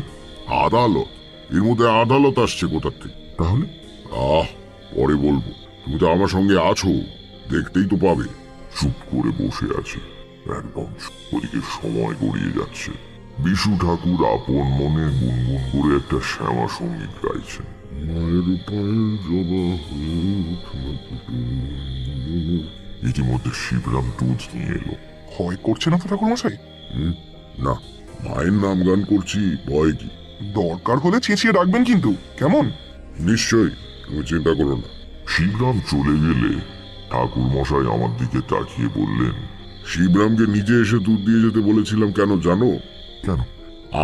আদালত? এর মধ্যে আদালত আসছে কোথার থেকে? তাহলে পরে বলবো। তুমি তো আমার সঙ্গে আছো, দেখতেই তো পাবে। চুপ করে বসে আছে, একদম ওদিকে সময় গড়িয়ে যাচ্ছে। বিশু ঠাকুর আপন মনে গুনগুন করে একটা শ্যামা সঙ্গীত গাইছেন। মায়ের পায়ের জবা ইতিমধ্যে শিবরাম দুধ নিয়ে এলো। ভয় করছে না তো ঠাকুরমশাই? না, মায়ের নাম গান করছি, ভয় কি? দরকার হলে চেঁচিয়ে ডাকবেন কিন্তু, কেমন? নিশ্চয়ই, তুমি চিন্তা করো না। শিবরাম চলে গেলে ঠাকুর মশাই আমার দিকে তাকিয়ে বললেন, শিবরামকে নিজে এসে দুধ দিয়ে যেতে বলেছিলাম কেন জানো? কেন?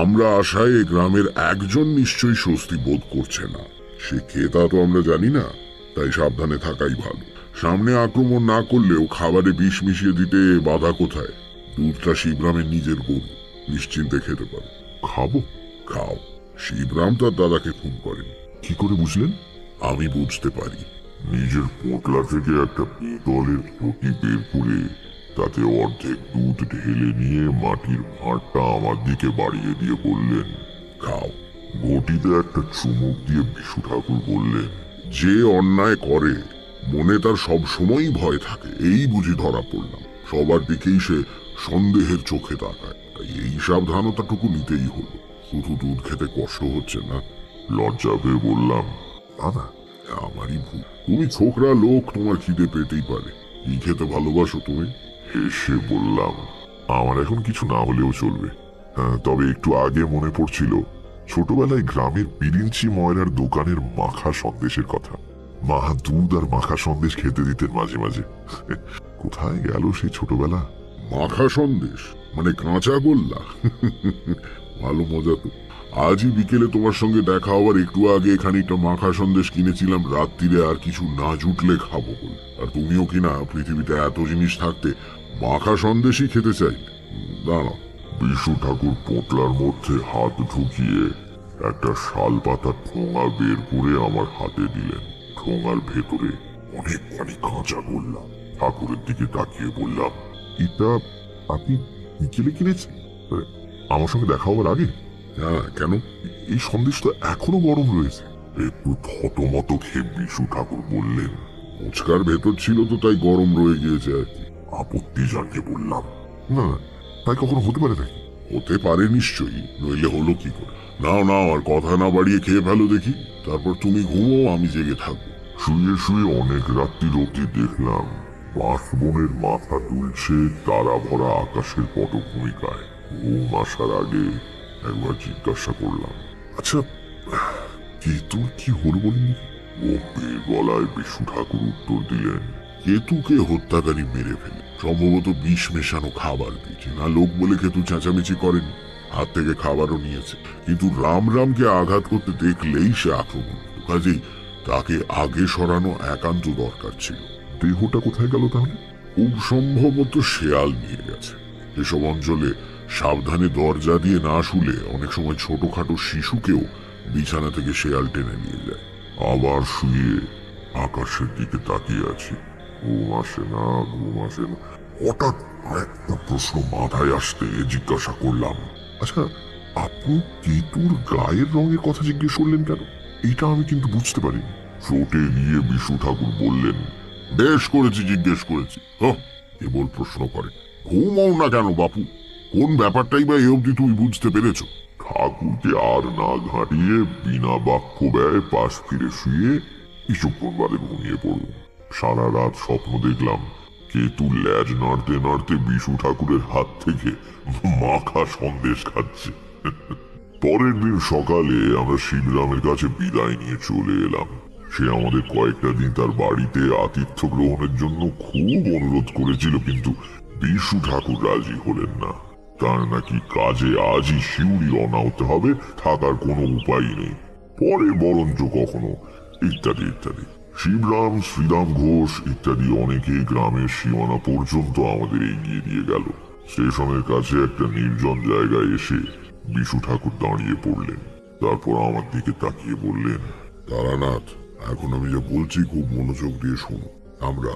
আমরা আশায় গ্রামের একজন নিশ্চয়ই স্বস্তি বোধ করছে না। সে কে তা তো আমরা জানি না। তাই সাবধানে থাকাই ভালো। সামনে আক্রমণ না করলেও খাবারে বিষ মিশিয়ে দিতে বাধা কোথায়? দুধটা শিবরামের নিজের গরু, নিশ্চিন্তে খেতে পারো। খাবো? খাও। শিবরাম তার দাদাকে খুন করেন। কি করে বুঝলেন? আমি বুঝতে পারি। নিজের পোটলা থেকে একটা পিতলের ঘটি বের করে তাতে অর্ধেক দুধ ঢেলে নিয়ে মাটির ভাঁড়টা আমার দিকে বাড়িয়ে দিয়ে বললেন, খাও। ঘটিতে একটা চুমুক দিয়ে বিশু ঠাকুর বললেন, যে অন্যায় করে মনে তার সব সময়ই ভয় থাকে, এই বুঝি ধরা পড়লাম। সবার দিকেই সে সন্দেহের চোখে তাকায়, তাই এই সাবধানতাটুকু নিতেই হলো। শুধু দুধ খেতে কষ্ট হচ্ছে না? লজ্জা পেয়ে বললাম, না, আমারই ভুল। তুমি ছোকরা লোক, তোমার খিদে পেতেই পারে। কি খেতে ভালোবাসো তুমি? হেসে বললাম, আমার এখন কিছু না হলেও চলবে। তবে একটু আগে মনে পড়ছিল ছোটবেলায় গ্রামের বিরিঞ্চি ময়রার দোকানের মাখা সন্দেশের কথা। মা দুধ আর মাখা সন্দেশ খেতে দিতেন মাঝে মাঝে। কোথায় গেল সেই ছোটবেলা? মাখা সন্দেশ মানে কাঁচা গোল্লা? ভালো মজা তো। আজই বিকেলে তোমার সঙ্গে দেখা হওয়ার একটু আগে খানিকটা মাখা সন্দেশ কিনেছিলাম, রাত্রিরে আর কিছু না জুটলে খাবো বলে। আর তুমিও কিনা পৃথিবীতে এত জিনিস থাকতে মাখা সন্দেশই খেতে চাই? দাঁড়াও। বিশু ঠাকুর পোটলার মধ্যে হাত ঢুকিয়ে একটা শাল পাতার ঠোঙা বের করে আমার হাতে দিলেন। ঠোঙার ভেতরে অনেকখানি কাঁচা গোল্লা। ঠাকুরের দিকে তাকিয়ে বললাম, এটা আপনি বিকেলে কিনেছেন? আমার সঙ্গে দেখা হওয়ার আগে? হ্যাঁ, কেন? এই সন্দেশ তো এখনো গরম রয়েছে। একটু থতমত খেয়ে বিশু ঠাকুর বললেন, মোচকার ভেতর ছিল তো, তাই গরম রয়ে গিয়েছে আর কি। আপত্তি জানিয়ে বললাম, না না, তাই কখনো হতে পারে নাকি? হতে পারে নিশ্চয়ই, নইলে হলো কি করে? নাও নাও, আর কথা না বাড়িয়ে খেয়ে ফেলো দেখি, তারপর তুমি ঘুমো, আমি জেগে থাকবো। শুয়ে শুয়ে অনেক রাত্রির অবধি দেখলাম বাঁশবনের মাথা দুলছে তারা ভরা আকাশের পটভূমিকায়। ঘুম আসার আগে একবার জিজ্ঞাসা করলাম, আচ্ছা, কেতুর কি হলো বলিনি? গম্ভীর গলায় বিশু ঠাকুর উত্তর দিলেন, কেতুকে হত্যাকারী মেরে ফেলে, সম্ভবত বিষ মেশানো খাবার দিয়েছে। না, লোক বলে কেতু চেঁচামেচি করেনি, হাত থেকে খাবারও নিয়েছে। কিন্তু রামরামকে আঘাত করতে দেখলেই সে আক্রমণ করত। কাজেই তাকে আগে সরানো একান্ত দরকার ছিল। দেহটা কোথায় গেল তাহলে? খুব সম্ভবত শেয়াল নিয়ে গেছে। এসব অঞ্চলে সাবধানে দরজা দিয়ে না শুলে অনেক সময় ছোটখাটো শিশুকেও বিছানা থেকে শেয়াল টেনে নিয়ে যায়। আবার শুয়ে আকাশের দিকে তাকিয়ে আছি। ঘুম আসে না, ঘুম আসে না। হঠাৎ একটা প্রশ্ন মাথায় আসতে জিজ্ঞাসা করলাম, আচ্ছা, আপনি কেতুর গায়ের রঙের কথা জিজ্ঞেস করলেন কেন? এটা আমি কিন্তু বুঝতে পারিনি। চোটে গিয়ে বিশু ঠাকুর বললেন, বেশ করেছি, জিজ্ঞেস করেছি। কেবল প্রশ্ন করে। ঘুমাও না কেন বাপু? কোন ব্যাপারটাই বা এ অবধি তুমি বুঝতে পেরেছ? ঠাকুরকে আর না ঘাটিয়ে বিনা বাক্য ব্যয় পাশ ফিরে শুয়ে কিছুক্ষণ বাদে ঘুমিয়ে পড়ল। সারা রাত স্বপ্ন দেখলাম কেতু ল্যাজ নাড়তে নাড়তে বিশু ঠাকুরের হাত থেকে মাখা সন্দেশ খাচ্ছে। পরের দিন সকালে আমরা শিবরামের কাছে বিদায় নিয়ে চলে এলাম। সে আমাদের কয়েকটা দিন তার বাড়িতে আতিথ্য গ্রহণের জন্য খুব অনুরোধ করেছিল, কিন্তু বিশু ঠাকুর রাজি হলেন না। তার নাকি কাজে আজই শিউরি রওনা হতে হবে, থাকার কোনো উপায় নেই, পরে বরঞ্চ কখনো, ইত্যাদি ইত্যাদি। শিবরাম, শ্রীরাম ঘোষ ইত্যাদি অনেকে গ্রামের সীমানা পর্যন্ত আমাদের এগিয়ে দিয়ে গেল। স্টেশনের কাছে একটা নির্জন জায়গায় এসে বিশু ঠাকুর দাঁড়িয়ে পড়লেন। তারপর আমার দিকে তাকিয়ে বললেন, তারানাথ, এখন আমি যা বলছি খুব মনোযোগ দিয়ে শোনো। আমরা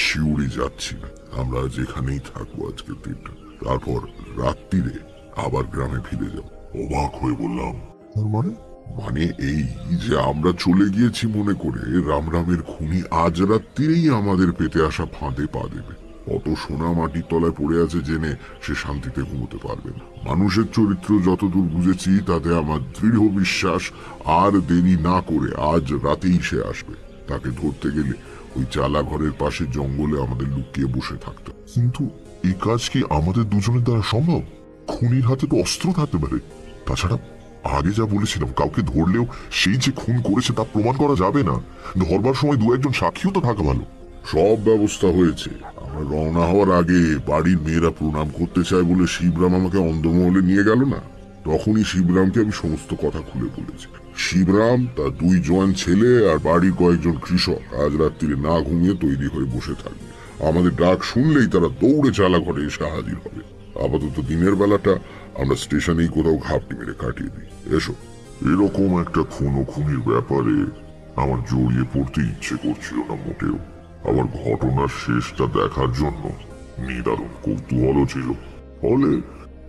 শিউরি যাচ্ছি না, আমরা যেখানেই থাকবো আজকের দিনটা, তারপর রাত্রিরে আবার গ্রামে ফিরে যাব। অবাক হয়ে বললাম, তার মানে? মানে এই যে আমরা চলে গিয়েছি মনে করে রামরামের খুনি আজ রাত্রিরেই আমাদের পেতে আসা ফাঁদে পা দেবে। অত সোনা মাটির তলায় পড়ে আছে জেনে সে শান্তিতে ঘুমোতে পারবে না। মানুষের চরিত্র যতদূর বুঝেছি তাতে আমার দৃঢ় বিশ্বাস, আর দেরি না করে আজ রাতেই সে আসবে। তাকে ধরতে গেলে ওই চালা ঘরের পাশে জঙ্গলে আমাদের লুকিয়ে বসে থাকতে। কিন্তু এই কাজ কি আমাদের দুজনের দ্বারা সম্ভব? খুনির হাতে তো অস্ত্র থাকতে পারে। তাছাড়া আগে যা বলেছিলাম, কাউকে ধরলেও সেই যে খুন করেছে তা প্রমাণ করা যাবে না। ধরবার সময় দু একজন সাক্ষীও তো থাকা ভালো। সব ব্যবস্থা হয়েছে। আমরা রওনা হওয়ার আগে বাড়ির মেয়েরা প্রণাম করতে চায় বলে শিবরাম আমাকে অন্ধমহলে নিয়ে গেল না। তখনই শিবরামকে আমি সমস্ত কথা খুলে বলেছি। শিবরাম, তার 2 জোয়ান ছেলে আর বাড়ির কয়েকজন কৃষক আজ রাত্রিরে না ঘুমিয়ে তৈরি হয়ে বসে থাকবে। আমাদের ডাক শুনলেই তারা দৌড়ে চালাঘরে এসে হাজির হবে। আপাতত দিনের বেলাটা আমরা স্টেশনেই কোথাও ঘাপটি মেরে কাটিয়ে দিই। এসো। এরকম একটা খুনোখুনির ব্যাপারে আমার জড়িয়ে পড়তে ইচ্ছে করছিল না মোটেও। আবার ঘটনার শেষটা দেখার জন্য নিদারুণ কৌতূহলও ছিল। ফলে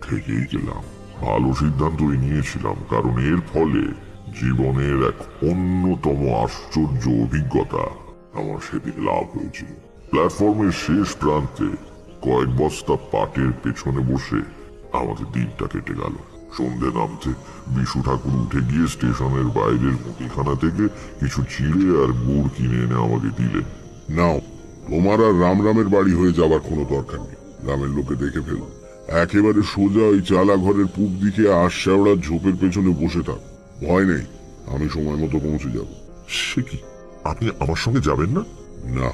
থেকেই গেলাম। ভালো সিদ্ধান্তই নিয়েছিলাম, কারণ এর ফলে জীবনের এক অন্যতম আশ্চর্য অভিজ্ঞতা আমার সেদিন লাভ হয়েছিল। প্ল্যাটফর্মের শেষ প্রান্তে কয়েক বস্তা পাটের পেছনে বসে আমাদের দিনটা কেটে গেল। সন্ধে নামতে বিশু ঠাকুর উঠে গিয়ে স্টেশনের বাইরের মুদিখানা থেকে কিছু চিড়ে আর গুড় কিনে এনে আমাকে দিলেন। নাও, তোমার আর রামরামের বাড়ি হয়ে যাবার কোনো দরকার নেই। গ্রামের লোকে দেখে ফেল। একেবারে সোজা ওই চালা ঘরের পূব দিকে আশাওড়ার ঝোপের পেছনে বসে থাক। ভয় নেই, আমি সময় মতো পৌঁছে যাব। সে কি, আপনি আমার সঙ্গে যাবেন না? না,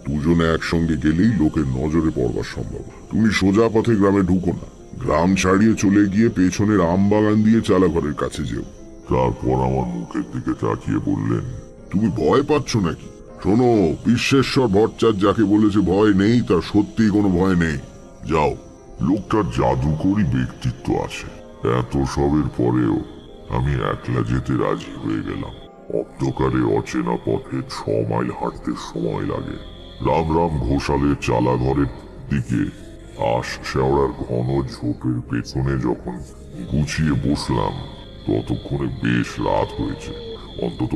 দুজনে একসঙ্গে গেলেই লোকের নজরে পড়বার সম্ভব। তুমি সোজা পথে গ্রামে ঢুকো না, গ্রাম ছাড়িয়ে চলে গিয়ে পেছনের আম বাগান দিয়ে চালা ঘরের কাছে যেও। তারপর আমার মুখের দিকে তাকিয়ে বললেন, তুমি ভয় পাচ্ছ নাকি? শোনো, বিশ্বেশ্বর ভট্টাচার্য যাকে বলেছে ভয় নেই, তার সত্যি কোনো ভয় নেই। যাও। লোকটার জাদুকরী ব্যক্তিত্ব আছে। এত সবের পরেও আমি একলা যেতে রাজি হয়ে গেলাম। অন্ধকারে অচেনা পথে 6 মাইল হাঁটতে সময় লাগে। রাম ঘোষালের চালা ঘরের দিকে শেওড়ার ঘন ঝোপের পেছনে যখন গুছিয়ে বসলাম, ততক্ষণে বেশ রাত হয়েছে। অন্তত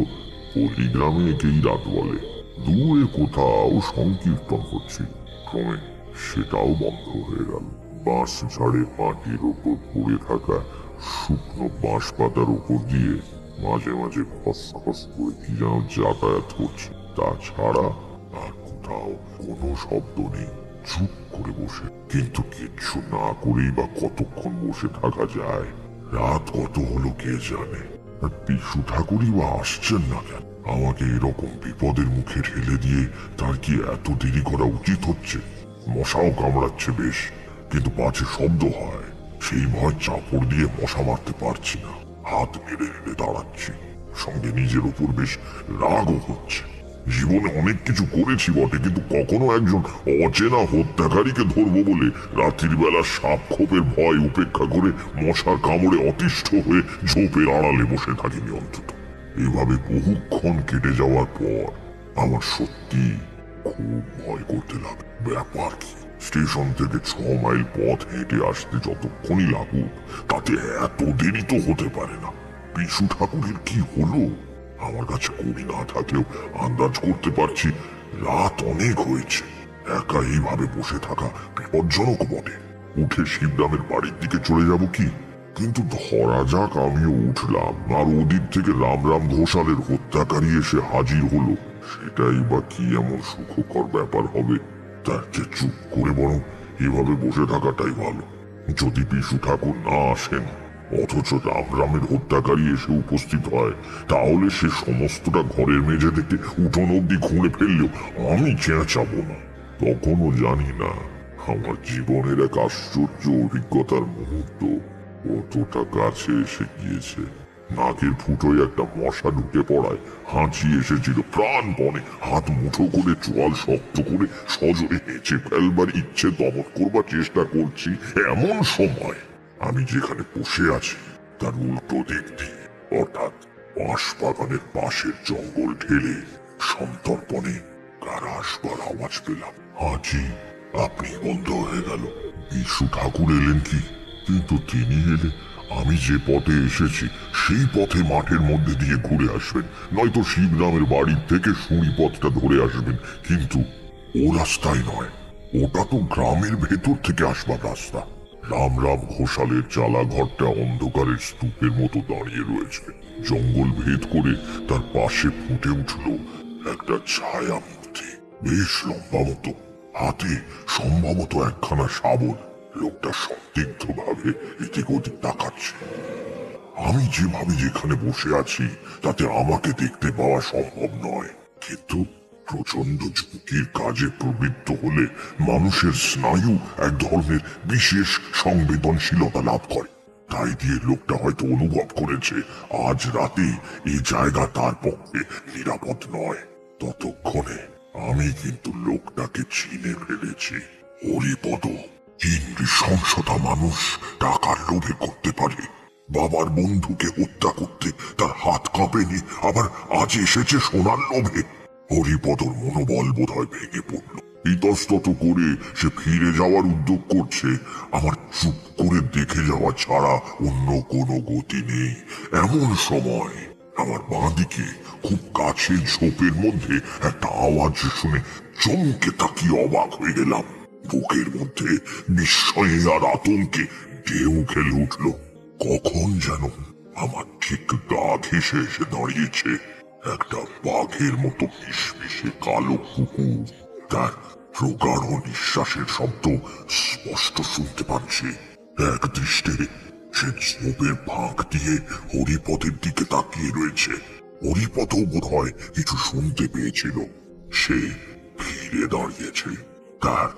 পল্লীগ্রামে একেই রাত বলে। দূরে কোথাও সংকীর্তন হচ্ছে। ক্রমে সেটাও বন্ধ হয়ে গেল। বাঁশ ঝাড়ের মাটির ওপর পড়ে থাকা শুকনো বাঁশ পাতার উপর দিয়ে মাঝে মাঝে খসখস করে কি যেন যাতায়াত করছে। তাছাড়া আর কোথাও কোনো শব্দ নেই। চুপ করে বসে, কিন্তু কিচ্ছু না করেই বা কতক্ষণ বসে থাকা যায়? রাত কত হলো কে জানে। আর বিশু ঠাকুরই বা আসছেন না কেন? আমাকে এরকম বিপদের মুখে ঠেলে দিয়ে তার কি এত দেরি করা উচিত হচ্ছে? মশাও কামড়াচ্ছে বেশ, কিন্তু পাছে শব্দ হয়, সেই ভয় চাপড় দিয়ে মশা মারতে পারছি না। হাত নেড়ে নেড়ে দাঁড়াচ্ছি, সঙ্গে নিজের উপর বেশ রাগও হচ্ছে। জীবনে অনেক কিছু করেছি বটে, কিন্তু কখনো একজন অচেনা হত্যাকারীকে ধরবো বলে রাত্রির বেলা সাপ খোপের ভয় উপেক্ষা করে মশার কামড়ে অতিষ্ঠ হয়ে ঝোপের আড়ালে বসে থাকিনি অন্তত। এভাবে বহুক্ষণ কেটে যাওয়ার পর আমার সত্যি খুব ভয় করতে লাগে। ব্যাপার কি, স্টেশন থেকে 6 মাইল পথ হেঁটে আসতে যতক্ষণই লাগুক, তাতে এত দেরি তো হতে পারে না। বিশু ঠাকুরের কি হলো? আমার কাছে কবি না থাকলেও আন্দাজ করতে পারছি রাত অনেক হয়েছে। একা এইভাবে বসে থাকা বিপজ্জনক বটে। উঠে শিবরামের বাড়ির দিকে চলে যাব কি? কিন্তু ধরা যাক আমিও উঠলাম, আর ওদিক থেকে রাম ঘোষালের হত্যাকারী এসে হাজির হলো, সেটাই বা কি এমন সুখকর ব্যাপার হবে? তার চেয়ে চুপ করে বরং এভাবে বসে থাকাটাই ভালো। যদি বিশু ঠাকুর না আসেন, অথচ রামের হত্যাকারী এসে উপস্থিত হয়, তাহলে সে সমস্তটা ঘরের মেঝে থেকে উঠোন অব্দি খুঁড়ে ফেললেও আমি চেঁচাবো না। তখনও জানি না আমার জীবনের এক আশ্চর্য অভিজ্ঞতার মুহূর্ত কতটা কাছে এসে গিয়েছে। নাকের ফুটোয় একটা মশা ঢুকে পড়ায় হাঁচি এসেছিল প্রাণপণে। হাত মুঠো করে চোয়াল শক্ত করে সজোরে হেঁচে ফেলবার ইচ্ছে দমন করবার চেষ্টা করছি, এমন সময় আমি যেখানে বসে আছি তার উল্টো দিক দিয়ে, অর্থাৎ বাঁশ বাগানের পাশের জঙ্গল ঠেলে সন্তর্পণে কারা আসবার আওয়াজ পেলাম। হাঁচি আপনি বন্ধ হয়ে গেল। বিশু ঠাকুর এলেন কি? কিন্তু তিনি এলে আমি যে পথে এসেছি সেই পথে মাঠের মধ্যে দিয়ে ঘুরে আসবেন, নয়তো শিবরামের বাড়ির থেকে শুঁড়ি পথটা ধরে আসবেন। কিন্তু ও রাস্তায় নয়, ওটা তো গ্রামের ভেতর থেকে আসবার রাস্তা। রাম ঘোষালের চালা ঘরটা অন্ধকারের স্তূপের মতো দাঁড়িয়ে রয়েছে। জঙ্গল ভেদ করে তার পাশে ফুটে উঠল একটা ছায়া মূর্তি, বেশ লম্বা মতো, হাতে সম্ভবত একখানা শাবল। লোকটা সন্দিগ্ধ ভাবে এদিক ওদিক তাকাচ্ছে। আমি যেভাবে যেখানে বসে আছি তাতে আমাকে দেখতে পাওয়া সম্ভব নয়, কিন্তু প্রচন্ড ঝুঁকির কাজে প্রবৃত্ত হলে মানুষের স্নায়ু এক ধরনের বিশেষ সংবেদনশীলতা লাভ করে। তাই দিয়ে লোকটা হয়তো অনুভব করেছে আজ রাতে এই জায়গা তার পক্ষে নিরাপদ নয়। ততক্ষণে আমি কিন্তু লোকটাকে চিনে ফেলেছি। হরিপদ কি নৃশংসতা মানুষ টাকার লোভে করতে পারে। বাবার বন্ধুকে হত্যা করতে তার হাত কাঁপেনি, আবার আজ এসেছে সোনার লোভে। হরিপদর মনোবল বোধহয় ভেঙে পড়ল। ইতস্তত করে সে ফিরে যাওয়ার উদ্যোগ করছে। আমার চুপ করে দেখে যাওয়া ছাড়া অন্য কোনো গতি নেই। এমন সময় আমার বাঁদিকে খুব কাছে ঝোপের মধ্যে একটা আওয়াজ শুনে চমকে তাকিয়ে অবাক হয়ে গেলাম। বুকের মধ্যে বিস্ময়ে আর আতঙ্কে ঢেউ খেলে উঠল। কখন যেন আমার ঠিক গা ঘেঁষে এসে দাঁড়িয়েছে একটা বাঘের মতো ফিসফিসে কালো কুকুর। তার প্রগাঢ় নিঃশ্বাসের শব্দ স্পষ্ট শুনতে পাচ্ছি। এক দৃষ্টিতে সে ঝোপের ফাঁক দিয়ে হরিপদের দিকে তাকিয়ে রয়েছে। হরিপদও বোধ হয় কিছু শুনতে পেয়েছিল। সে ফিরে দাঁড়িয়েছে। তার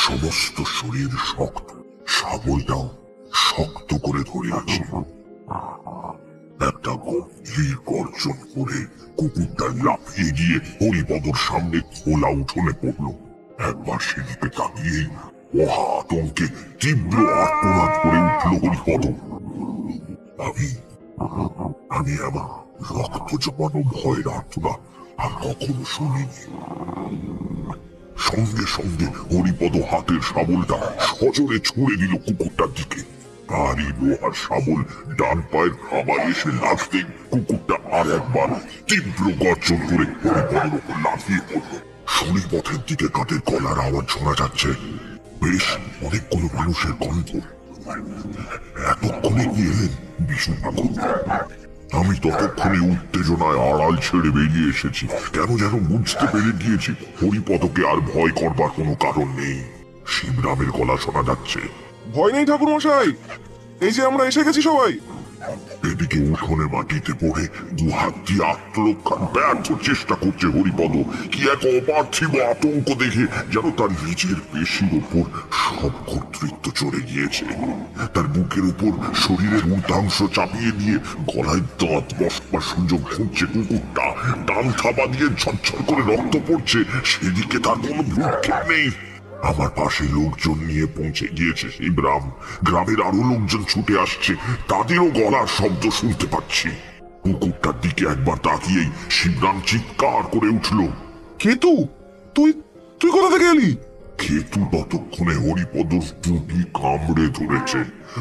সমস্ত শরীর শক্ত, শাবলটাও শক্ত করে ধরে আছে। একটা গম্ভীর গর্জন করে কুকুরটা লাফিয়ে গিয়ে হরিপদর সামনে খোলা উঠোনে পড়ল। একবার সেদিকে তাকিয়ে মহা আতঙ্কে তীব্র আর্তনাদ করে উঠল হরিপদ। আমি আমার রক্ত জমানো ভয়ের আর্তনাদ আর কখনো শুনিনি। সঙ্গে সঙ্গে হরিপদ হাতের শাবলটা সজোরে ছুঁড়ে দিল কুকুরটার দিকে। ভারী লোহার শাবল ডান পায়ের খাবার এসে লাগতেই কুকুরটা আর একবার তীব্র গর্জন করে হরিপদের উপর লাফিয়ে পড়ল। শনি পথের দিকে কাঠের গলার আওয়াজ শোনা যাচ্ছে। বেশ অনেকগুলো মানুষের কণ্ঠ। এতক্ষণে কি এলেন বিষ্ণু ঠাকুর? আমি ততক্ষণে উত্তেজনায় আড়াল ছেড়ে বেরিয়ে এসেছি। কেন যেন বুঝতে পেরে গিয়েছি হরিপদকে আর ভয় করবার কোনো কারণ নেই। শিবরামের গলা শোনা যাচ্ছে। ভয় নেই ঠাকুর মশাই, এই যে আমরা এসে গেছি সবাই। এদিকে উঠোনে মাটিতে পড়ে দু হাত দিয়ে আত্মরক্ষার ব্যর্থ চেষ্টা করছে হরিপদ। কি এক অপার্থিব আতঙ্ক দেখে যেন তার নিজের পেশির উপর সব কর্তৃত্ব চলে গিয়েছে। তার বুকের উপর শরীরের ঊর্ধ্বাংশ চাপিয়ে দিয়ে গলায় দাঁত বসবার সুযোগ খুঁজছে কুকুরটা। ডান থাবা দিয়ে ঝরঝর করে রক্ত পড়ছে, সেদিকে তার কোনো ভ্রুক্ষেপ নেই। আমার পাশে লোকজন নিয়ে পৌঁছে গিয়েছে শিবরাম। গ্রামের আরো লোকজন ছুটে আসছে, তাদেরও গলার শব্দ শুনতে পাচ্ছি। কুকুরটার দিকে একবার তাকিয়েই শিবরাম চিৎকার করে উঠল, কেতু, তুই তুই কোথা থেকে এলি? কেতু ততক্ষণে হরিপদর টুপি কামড়ে ধরেছে।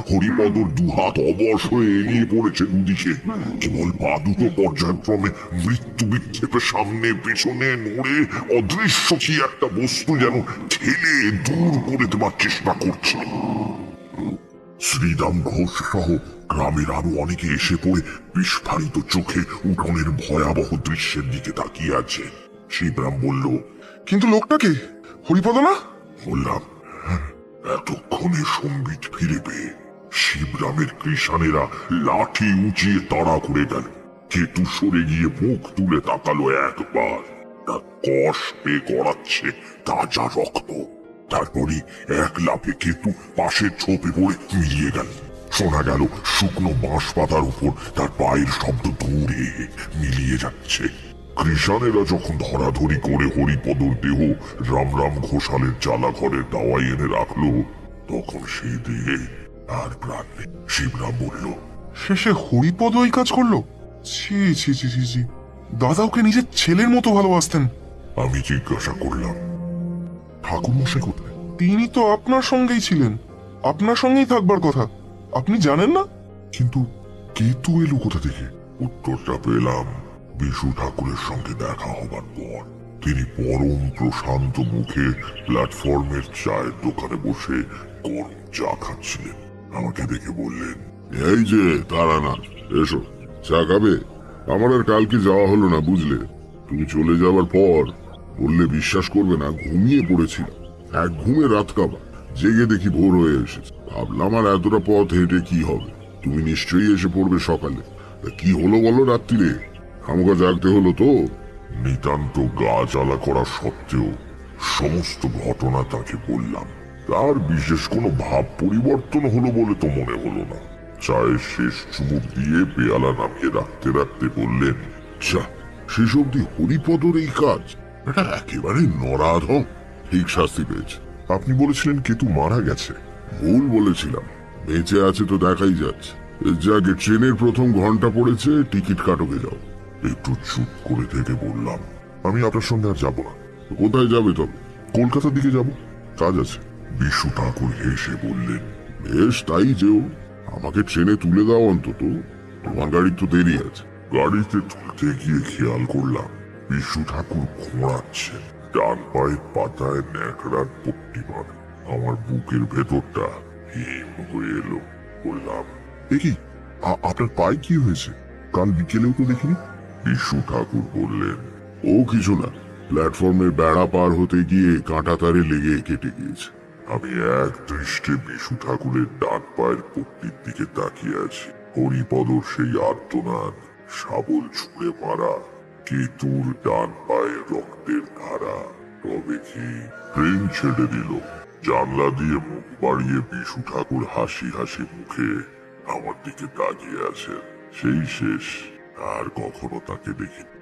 হরিপদর দুহাত অবশ হয়ে এগিয়ে পড়েছে দুদিকে। কেবল পা দুটো পর্যায়ক্রমে মৃত্যু বিক্ষেপে সামনে পেছনে নড়ে অদৃশ্য কি একটা বস্তু যেন ঠেলে দূর করে দেবার চেষ্টা করছে। শ্রীরাম ঘোষ সহ গ্রামের আরো অনেকে এসে পড়ে বিস্ফারিত চোখে উঠোনের ভয়াবহ দৃশ্যের দিকে তাকিয়ে আছে। শিবরাম বলল, কিন্তু লোকটাকে হরিপদ না? বললাম, এতক্ষণে সম্বিত ফিরে পেয়ে শিবরামের কৃষানেরা লাঠি উঁচিয়ে তাড়া করে গেল। কেতু সরে গিয়ে মুখ তুলে তাকালো একবার। তার কষ্টে গড়াচ্ছে তাজা রক্ত। তারপরে এক লাফে কেতু পাশের ঝোপে পড়ে মিলিয়ে গেল। শোনা গেল শুকনো বাঁশ পাতার উপর তার পায়ের শব্দ দূরে মিলিয়ে যাচ্ছে। কৃষানেরা যখন ধরাধরি করে হরিপদর দেহ রামরাম ঘোষালের জ্বালা ঘরের দাওয়াই এনে রাখলো, তখন সেই দেহে আর প্রাণ নেই। শিবরাম বলল, শেষে হরিপদ ওই কাজ করলো? ছি ছি ছি ছি ছি, দাদা ওকে নিজের ছেলের মতো ভালোবাসতেন। আমি জিজ্ঞাসা করলাম, ঠাকুর মশাই কোথায়? তিনি তো আপনার সঙ্গেই ছিলেন, আপনার সঙ্গেই থাকবার কথা, আপনি জানেন না? কিন্তু কেতু এলো কোথা থেকে? উত্তরটা পেলাম বিশু ঠাকুরের সঙ্গে দেখা হবার পর। তিনি পরম প্রশান্ত মুখে প্ল্যাটফর্মের চায়ের দোকানে বসে গরম চা খাচ্ছিলেন। আমাকে দেখে বললেন, এই যে তারানাথ, এসো চা খাবে? আমার আর কালকে যাওয়া হলো না, বুঝলে। তুমি চলে যাওয়ার পর বললে বিশ্বাস করবে না, ঘুমিয়ে পড়েছিল। এক ঘুমে রাত কাবা, জেগে দেখি ভোর হয়ে এসেছে। ভাবলাম আর এতটা পথ হেঁটে কি হবে, তুমি নিশ্চয়ই এসে পড়বে সকালে। তা কি হলো বলো রাত্রিরে? আমাকে জাগতে হলো তো। নিতান্ত গা জ্বালা করা সত্ত্বেও সমস্ত ঘটনা তাকে বললাম। তার বিশেষ কোনো ভাব পরিবর্তন হলো বলে তো মনে হলো না। চায়ের শেষ চুমুক দিয়ে পেয়ালা নামিয়ে রাখতে রাখতে বললেন, যা, শেষ অব্দি হরিপদর এই কাজ, এটা একেবারে নরাধম। ঠিক শাস্তি পেয়েছে। আপনি বলেছিলেন কেতু মারা গেছে। ভুল বলেছিলাম, বেঁচে আছে তো দেখাই যাচ্ছে। যাকে ট্রেনের প্রথম ঘন্টা পড়েছে, টিকিট কাটকে যাও। একটু চুপ করে থেকে বললাম, আমি আপনার সঙ্গে আর যাব না। কোথায় যাবে তবে? কলকাতার দিকে যাব, কাজ আছে। বিশু ঠাকুর হেসে বললেন, বেশ তাই যেও, আমাকে ট্রেনে তুলে দাও অন্তত, তোমার গাড়ি তো দেরি আছে। গাড়িতে তুলতে গিয়ে খেয়াল করলাম বিশু ঠাকুর ঘোরাচ্ছেন, ডান পায়ের পাতায় ন্যাকড়ার পট্টি বাঁধা। আমার বুকের ভেতরটা হিম হয়ে এলো। বললাম, দেখি আপনার পায়ে কি হয়েছে? কাল বিকেলেও তো দেখিনি। বিশু ঠাকুর বললেন, ও কিছু না, প্ল্যাটফর্মের বেড়া পার হতে গিয়ে কাঁটা তারে লেগে কেটে গিয়েছে। আমি এক দৃষ্টে বিশু ঠাকুরের ডান পায়ের পট্টির দিকে তাকিয়ে আছি। হরিপদর সেই আর্তনাদ, শাবল ছুঁড়ে মারা, কেতুর ডান পায়ের রক্তের ধারা। তবে কি ট্রেন ছেড়ে দিল। জানলা দিয়ে মুখ বাড়িয়ে বিশু ঠাকুর হাসি হাসি মুখে আমার দিকে তাকিয়ে আছেন। সেই শেষ, আর কখনো তাকে দেখিনি।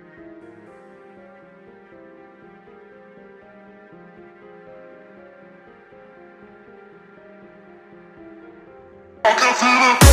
I can feel it.